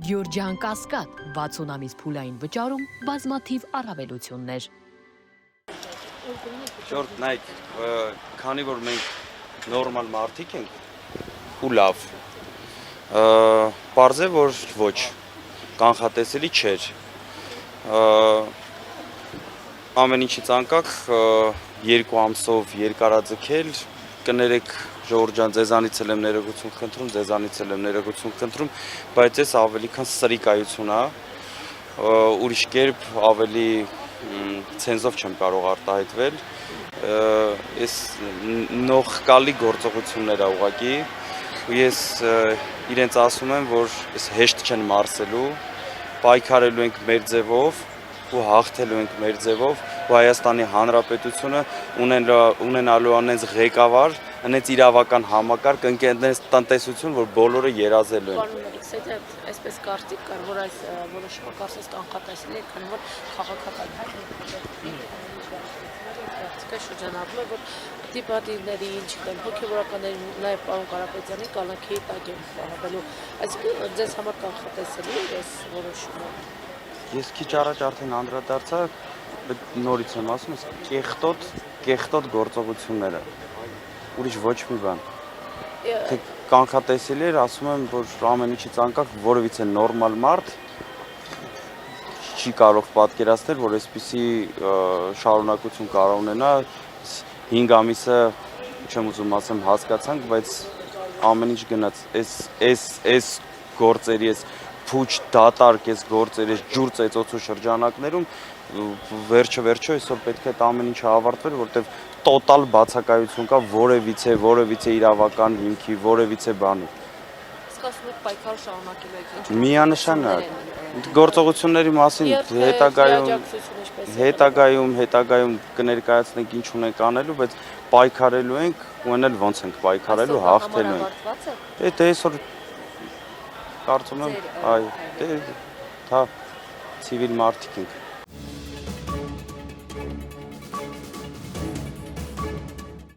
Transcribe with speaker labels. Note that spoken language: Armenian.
Speaker 1: Գյորջյան Կասկադ 60 ամիս փուլային վճարում բազմաթիվ առավելություններ։
Speaker 2: Շորտ նայք, քանի որ մենք նորմալ մարդիկ ենք ու լավ, պարզ է, որ ոչ, կանխատեսելի չէր, ամեն ինչի ծանկակ 2 ամսով երկարաձգել, կներեք Ժողովուրդ ջան, ձեզանից էլ եմ ներողություն խնդրում, ձեզանից էլ եմ ներողություն խնդրում, բայց ես ավելի քան սրիկայություն է, ուրիշ կերպ ավելի ցենզով չեմ կարող արտահայտվել, ես նողկալի գործողություններ ա ուղղակի, ու ես իրենց ասում եմ, որ ես հեշտ չեն մարսելու, պայքարելու ենք մեր ձևով, ու հաղթելու ենք մեր ձևով, ու Հայաստանի Հանրապետությունը ունենալու անենց ղեկավար, անենց իրավական համակարգ, ընկերներ տնտեսություն, որ բոլորը երազելու են։
Speaker 3: Պարոն Ալեքսեյանը այսպես կարծիք կար, որ այս որոշումը կարծես կանխատեսելի է, քանի որ քաղաքական շրջանառվում է, որ դիպատիվների, ինչքան հոգևորականների, նաև պարոն Կարապետյանի կալանքի տակ են պահվելու, այսինքն ձեզ համար կանխատեսելի է այս որոշումը։
Speaker 2: Ես քիչ առաջ արդեն անդրադարձա, նորից եմ ասում, կեղտոտ գործողությունները, ուրիշ ոչ մի բան։ Թե կանխատեսելի էր, ասում եմ, որ ամեն ինչի ծանկակ որևիցե նորմալ մարդ չի կարող պատկերացնել, որ այսպիսի շարունակություն կարող ունենա, 5 ամիսը, չեմ ուզում ասեմ, հասկացանք, բայց ամեն ինչ գնաց, այս գործերի, այս փուչ դատարկ այս գործեր, այս ջուր ծեծոցու շրջանակներում վերջը այսօր պետք է այդ ամեն ինչը ավարտվեր, որտեղ տոտալ բացակայություն կա որևիցե իրավական հիմքի, որևիցե բանի։
Speaker 3: Իսկ ասում եք պայքարը շարունակելու եք։
Speaker 2: Միանշանակ գործողությունների մասին հետագայում կներկայացնենք ինչ ունենք անելու, բայց պայքարելու ենք, ու այն էլ ոնց ենք պայքարելու, հաղթելու ենք։ Դե այսօր կարծում եմ, այ, դե, ցիվիլ մարդիկ ենք։